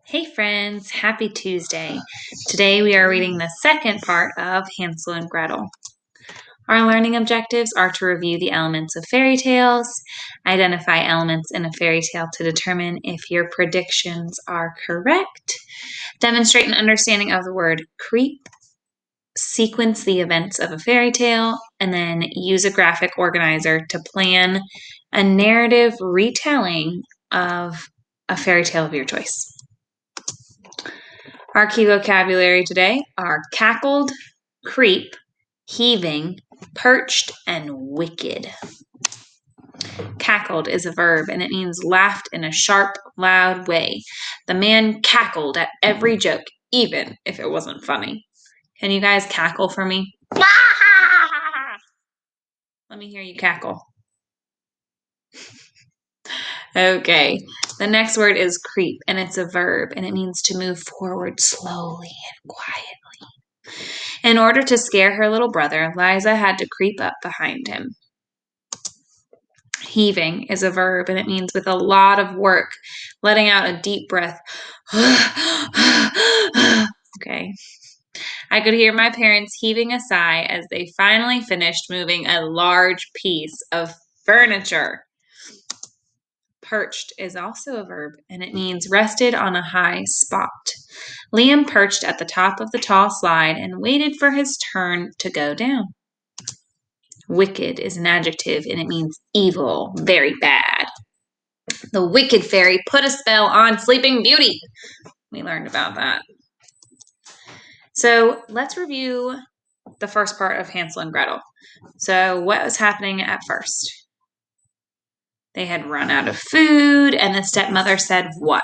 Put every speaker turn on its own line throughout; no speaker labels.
Hey friends, happy Tuesday. Today we are reading the second part of Hansel and Gretel. Our learning objectives are to review the elements of fairy tales, identify elements in a fairy tale to determine if your predictions are correct, demonstrate an understanding of the word creep, sequence the events of a fairy tale, and then use a graphic organizer to plan a narrative retelling of a fairy tale of your choice. Our key vocabulary today are cackled, creep, heaving, perched, and wicked. Cackled is a verb and it means laughed in a sharp, loud way. The man cackled at every joke, even if it wasn't funny. Can you guys cackle for me? Let me hear you cackle. Okay, the next word is creep, and it's a verb, and it means to move forward slowly and quietly. In order to scare her little brother, Liza had to creep up behind him. Heaving is a verb, and it means with a lot of work, letting out a deep breath. Okay. I could hear my parents heaving a sigh as they finally finished moving a large piece of furniture. Perched is also a verb, and it means rested on a high spot. Liam perched at the top of the tall slide and waited for his turn to go down. Wicked is an adjective, and it means evil, very bad. The wicked fairy put a spell on Sleeping Beauty. We learned about that. So let's review the first part of Hansel and Gretel. So what was happening at first? They had run out of food, and the stepmother said what?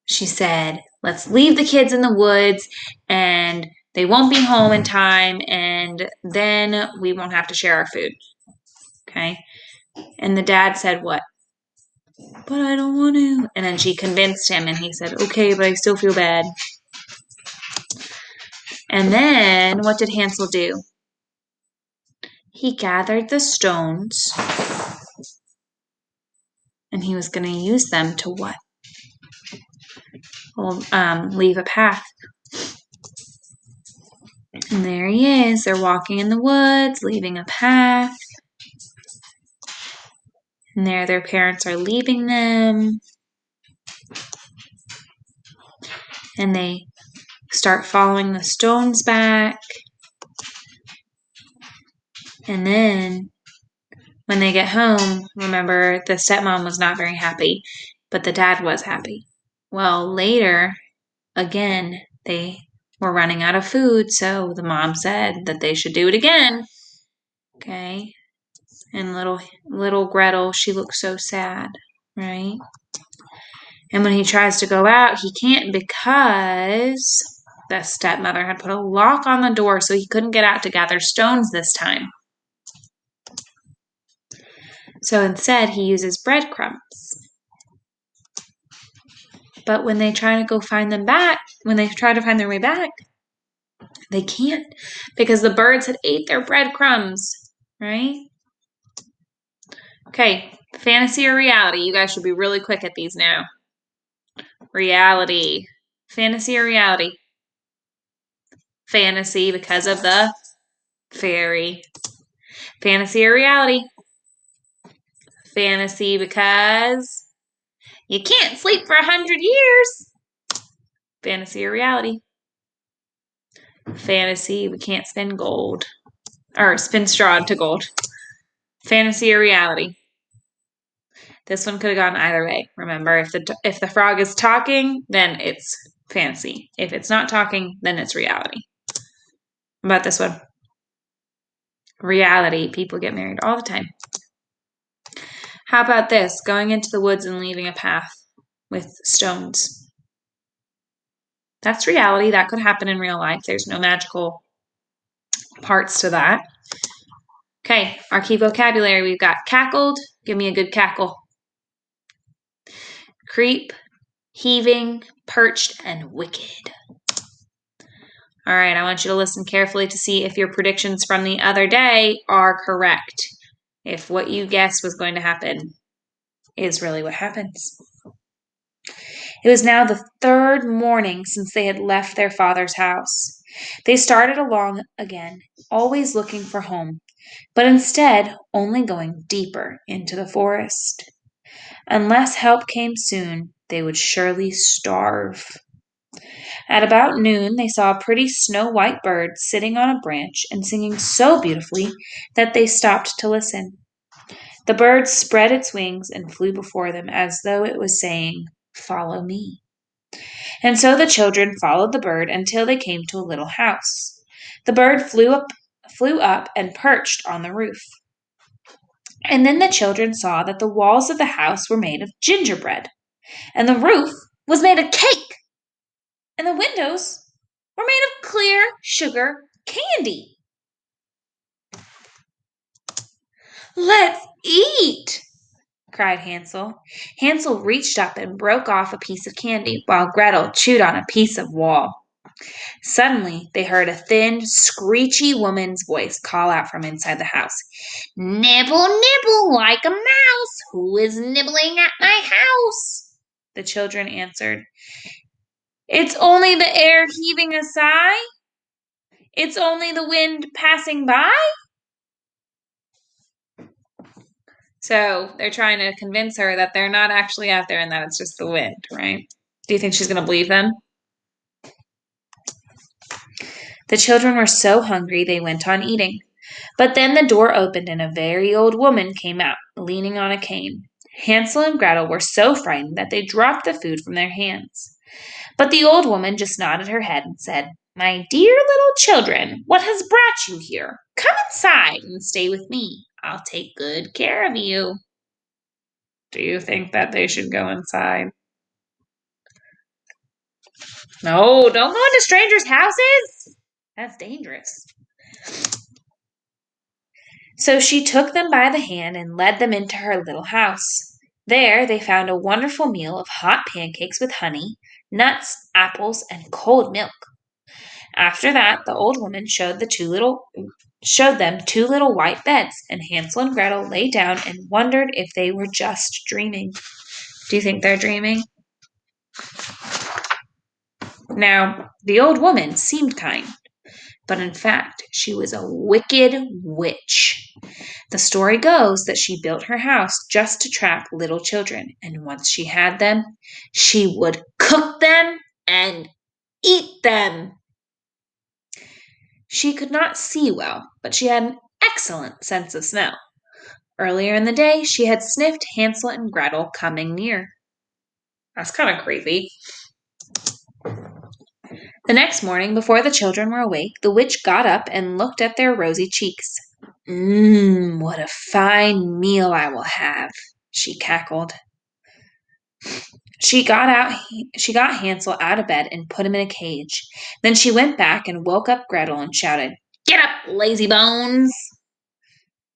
She said, let's leave the kids in the woods, and they won't be home in time, and then we won't have to share our food. Okay? And the dad said what? But I don't want to. And then she convinced him, and he said, okay, but I still feel bad. And then what did Hansel do? He gathered the stones, and he was going to use them to what? Well, leave a path. And there he is. They're walking in the woods, leaving a path. And there their parents are leaving them. And they start following the stones back. And then when they get home, remember the stepmom was not very happy, but the dad was happy. Well, later, again, they were running out of food, so the mom said that they should do it again. Okay. And little Gretel, she looks so sad, right? And when he tries to go out, he can't because the stepmother had put a lock on the door, so he couldn't get out to gather stones this time. So instead, he uses breadcrumbs. But when they try to find their way back, they can't because the birds had ate their breadcrumbs, right? Okay, fantasy or reality? You guys should be really quick at these now. Reality. Fantasy or reality? Fantasy because of the fairy. Fantasy or reality? Fantasy because you can't sleep for 100 years. Fantasy or reality? Fantasy, we can't spin gold. Or spin straw into gold. Fantasy or reality? This one could have gone either way. Remember, if the frog is talking, then it's fantasy. If it's not talking, then it's reality. How about this one? Reality. People get married all the time. How about this? Going into the woods and leaving a path with stones. That's reality. That could happen in real life. There's no magical parts to that. Okay, our key vocabulary. We've got cackled. Give me a good cackle. Creep, heaving, perched, and wicked. All right, I want you to listen carefully to see if your predictions from the other day are correct. If what you guessed was going to happen is really what happens. It was now the third morning since they had left their father's house. They started along again, always looking for home, but instead only going deeper into the forest. Unless help came soon, they would surely starve. At about noon, they saw a pretty snow-white bird sitting on a branch and singing so beautifully that they stopped to listen. The bird spread its wings and flew before them as though it was saying, "Follow me." And so the children followed the bird until they came to a little house. The bird flew up and perched on the roof. And then the children saw that the walls of the house were made of gingerbread, and the roof was made of cake, and the windows were made of clear sugar candy. "Let's eat!" cried Hansel. Hansel reached up and broke off a piece of candy while Gretel chewed on a piece of wall. Suddenly, they heard a thin, screechy woman's voice call out from inside the house. "Nibble, nibble like a mouse. Who is nibbling at my house?" The children answered, "It's only the air heaving a sigh. It's only the wind passing by." So they're trying to convince her that they're not actually out there and that it's just the wind, right? Do you think she's going to believe them? The children were so hungry they went on eating. But then the door opened and a very old woman came out, leaning on a cane. Hansel and Gretel were so frightened that they dropped the food from their hands. But the old woman just nodded her head and said, "My dear little children, what has brought you here? Come inside and stay with me. I'll take good care of you." Do you think that they should go inside? No, don't go into strangers' houses. That's dangerous. So she took them by the hand and led them into her little house. There they found a wonderful meal of hot pancakes with honey, nuts, apples, and cold milk. After that, the old woman showed them two little white beds, and Hansel and Gretel lay down and wondered if they were just dreaming. Do you think they're dreaming? Now, the old woman seemed kind, but in fact, she was a wicked witch. The story goes that she built her house just to trap little children, and once she had them, she would cook them and eat them. She could not see well, but she had an excellent sense of smell. Earlier in the day, she had sniffed Hansel and Gretel coming near. That's kind of creepy. The next morning, before the children were awake, the witch got up and looked at their rosy cheeks. What a fine meal I will have," she cackled. She got Hansel out of bed and put him in a cage. Then she went back and woke up Gretel and shouted, "Get up, lazy bones!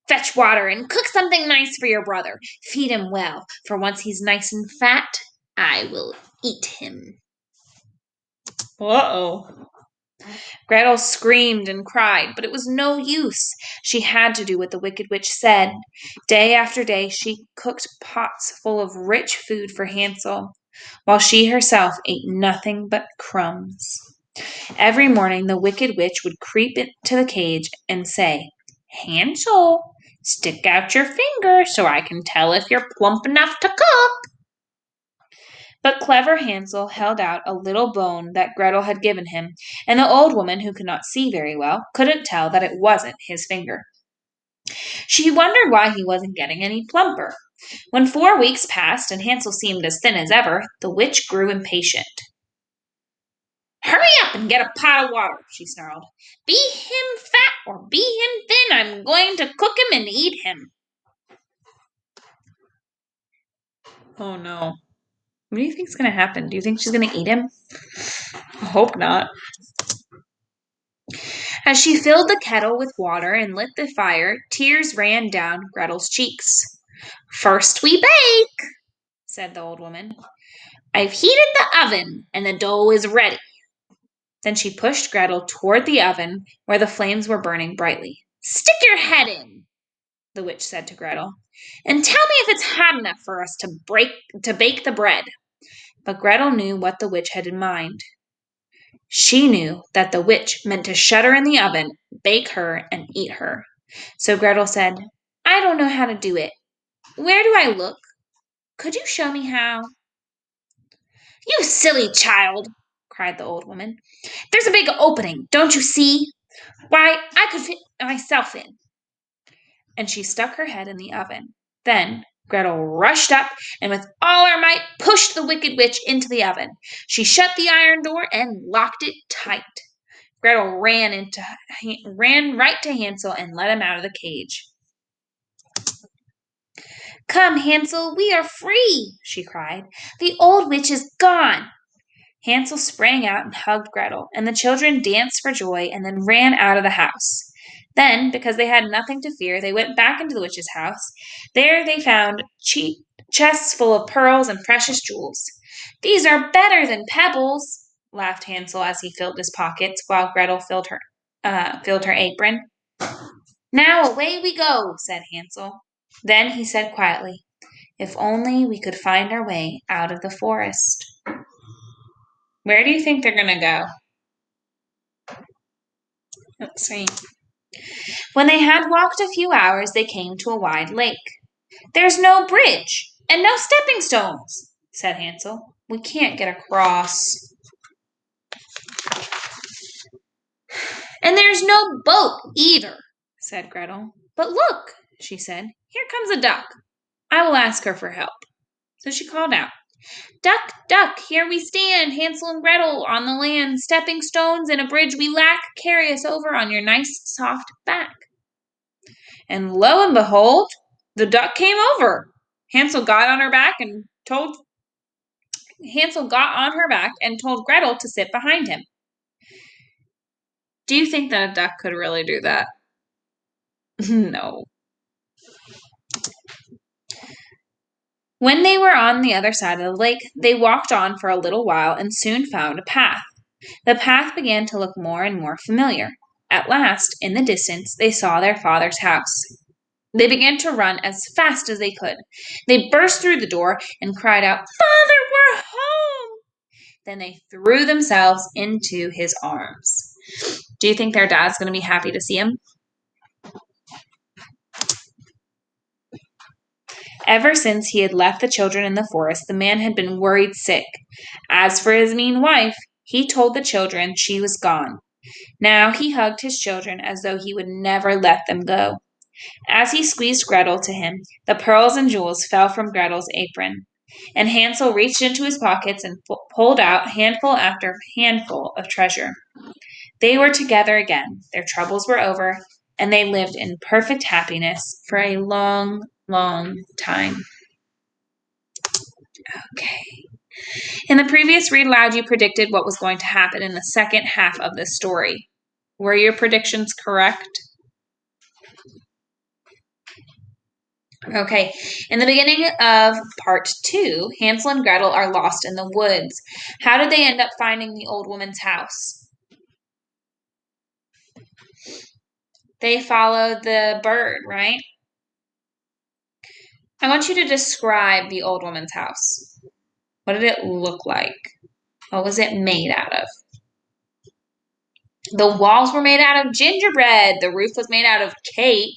Fetch water and cook something nice for your brother. Feed him well, for once he's nice and fat, I will eat him." Uh-oh. Gretel screamed and cried, but it was no use. She had to do what the wicked witch said. Day after day, she cooked pots full of rich food for Hansel, while she herself ate nothing but crumbs. Every morning, the wicked witch would creep into the cage and say, "Hansel, stick out your finger so I can tell if you're plump enough to cook." But clever Hansel held out a little bone that Gretel had given him, and the old woman, who could not see very well, couldn't tell that it wasn't his finger. She wondered why he wasn't getting any plumper. When 4 weeks passed and Hansel seemed as thin as ever, the witch grew impatient. "Hurry up and get a pot of water," she snarled. "Be him fat or be him thin, I'm going to cook him and eat him." Oh no. What do you think is going to happen? Do you think she's going to eat him? I hope not. As she filled the kettle with water and lit the fire, tears ran down Gretel's cheeks. "First we bake," said the old woman. "I've heated the oven and the dough is ready." Then she pushed Gretel toward the oven where the flames were burning brightly. "Stick your head in," the witch said to Gretel, "and tell me if it's hot enough for us to bake the bread." But Gretel knew what the witch had in mind. She knew that the witch meant to shut her in the oven, bake her, and eat her. So Gretel said, I don't know how to do it. Where do I look? Could you show me how? You silly child, cried the old woman. There's a big opening, don't you see? Why, I could fit myself in. And she stuck her head in the oven. Then Gretel rushed up and with all her might pushed the wicked witch into the oven. She shut the iron door and locked it tight. Gretel ran right to Hansel and let him out of the cage. Come, Hansel, we are free, she cried. The old witch is gone. Hansel sprang out and hugged Gretel, and the children danced for joy and then ran out of the house. Then, because they had nothing to fear, they went back into the witch's house. There they found chests full of pearls and precious jewels. These are better than pebbles, laughed Hansel as he filled his pockets while Gretel filled her apron. Now away we go, said Hansel. Then he said quietly, if only we could find our way out of the forest. Where do you think they're going to go? Let's see. When they had walked a few hours, they came to a wide lake. There's no bridge and no stepping stones, said Hansel. We can't get across. And there's no boat either, said Gretel. But look, she said, here comes a duck. I will ask her for help. So she called out, Duck, duck, here we stand, Hansel and Gretel, on the land, stepping stones and a bridge we lack, carry us over on your nice soft back. And lo and behold, the duck came over. Hansel got on her back and told Gretel to sit behind him. Do you think that a duck could really do that? No. When they were on the other side of the lake, they walked on for a little while and soon found a path. The path began to look more and more familiar. At last, in the distance, they saw their father's house. They began to run as fast as they could. They burst through the door and cried out, Father, we're home! Then they threw themselves into his arms. Do you think their dad's going to be happy to see him? Ever since he had left the children in the forest, the man had been worried sick. As for his mean wife, he told the children she was gone. Now he hugged his children as though he would never let them go. As he squeezed Gretel to him, the pearls and jewels fell from Gretel's apron. And Hansel reached into his pockets and pulled out handful after handful of treasure. They were together again, their troubles were over, and they lived in perfect happiness for a long, long time. Okay. In the previous read aloud, you predicted what was going to happen in the second half of this story. Were your predictions correct? Okay, in the beginning of part 2, Hansel and Gretel are lost in the woods. How did they end up finding the old woman's house? They followed the bird, right? I want you to describe the old woman's house. What did it look like? What was it made out of? The walls were made out of gingerbread, the roof was made out of cake,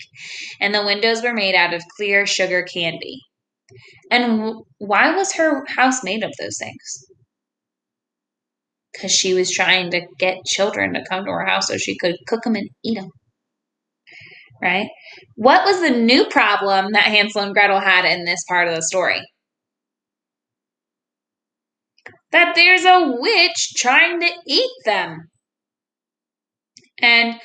and the windows were made out of clear sugar candy. And why was her house made of those things? Because she was trying to get children to come to her house so she could cook them and eat them. Right? What was the new problem that Hansel and Gretel had in this part of the story? That there's a witch trying to eat them. And,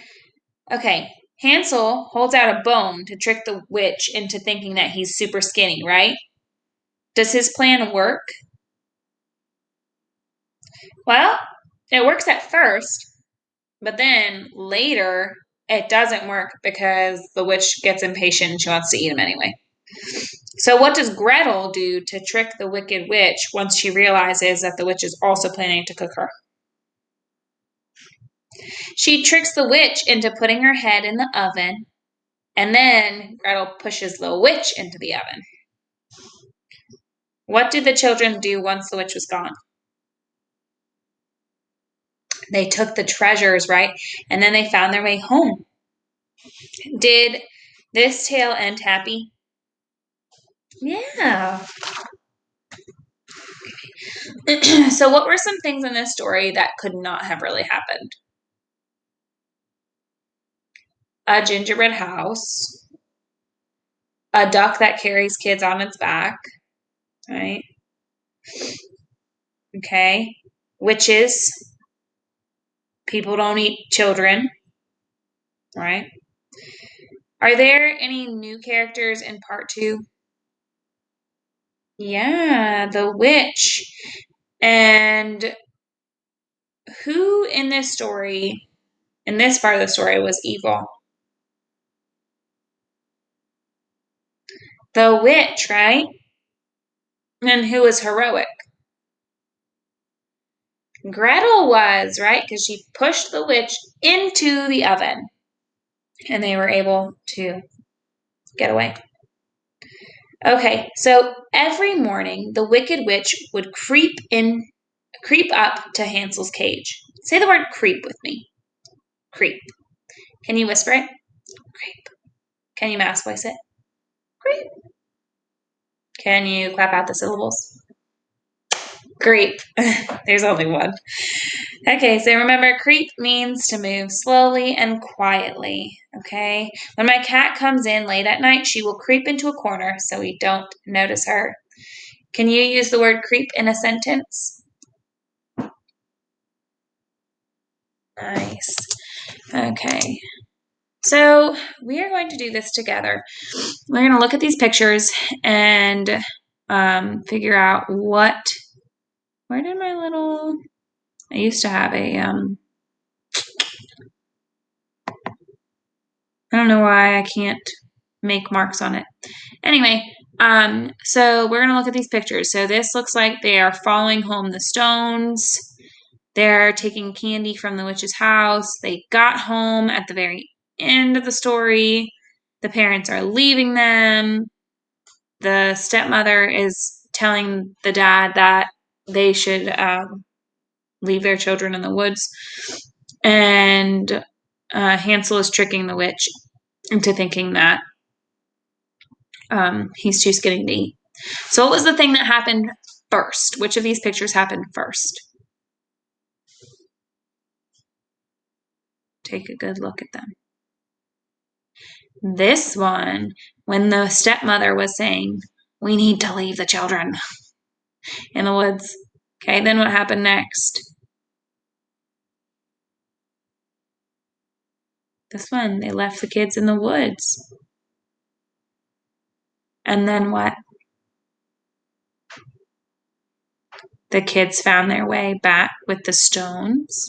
okay, Hansel holds out a bone to trick the witch into thinking that he's super skinny, right? Does his plan work? Well, it works at first, but then later it doesn't work because the witch gets impatient and she wants to eat him anyway. So what does Gretel do to trick the wicked witch once she realizes that the witch is also planning to cook her? She tricks the witch into putting her head in the oven, and then Gretel pushes the witch into the oven. What did the children do once the witch was gone? They took the treasures, right? And then they found their way home. Did this tale end happy? Yeah. So what were some things in this story that could not have really happened? A gingerbread house, a duck that carries kids on its back, right? Okay. Witches, people don't eat children, right? Are there any new characters in part 2? Yeah, the witch. And who in this story, in this part of the story, was evil? The witch, right? And who was heroic? Gretel was, right? Because she pushed the witch into the oven and they were able to get away. Okay, so every morning the wicked witch would creep up to Hansel's cage. Say the word creep with me. Creep. Can you whisper it? Creep. Can you mouse voice it? Creep. Can you clap out the syllables? Creep. There's only one. Okay, so remember, creep means to move slowly and quietly. Okay? When my cat comes in late at night, she will creep into a corner so we don't notice her. Can you use the word creep in a sentence? Nice. Okay. So we are going to do this together. We're going to look at these pictures and figure out where did my little, I used to have a, I don't know why I can't make marks on it. Anyway, so we're going to look at these pictures. So this looks like they are following home the stones. They're taking candy from the witch's house. They got home at the very end of the story. The parents are leaving them. The stepmother is telling the dad that they should leave their children in the woods. And Hansel is tricking the witch into thinking that he's too skinny to eat. So what was the thing that happened first? Which of these pictures happened first? Take a good look at them. This one, when the stepmother was saying, we need to leave the children in the woods. Okay, then what happened next? This one, they left the kids in the woods. And then what? The kids found their way back with the stones.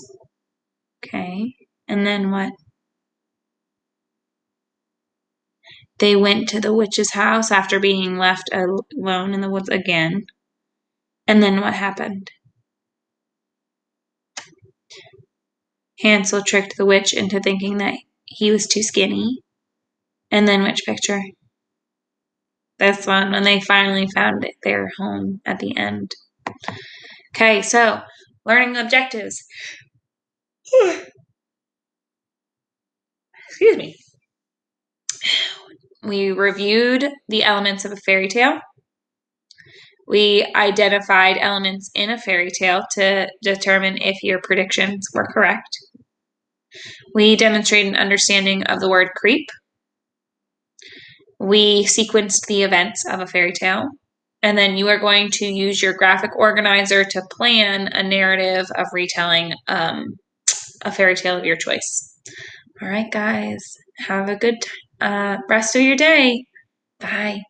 Okay, and then what? They went to the witch's house after being left alone in the woods again. And then what happened? Hansel tricked the witch into thinking that he was too skinny. And then which picture? This one, when they finally found their home at the end. Okay, so learning objectives. Excuse me. We reviewed the elements of a fairy tale. We identified elements in a fairy tale to determine if your predictions were correct. We demonstrated an understanding of the word creep. We sequenced the events of a fairy tale. And then you are going to use your graphic organizer to plan a narrative of retelling a fairy tale of your choice. All right, guys. Have a good rest of your day. Bye.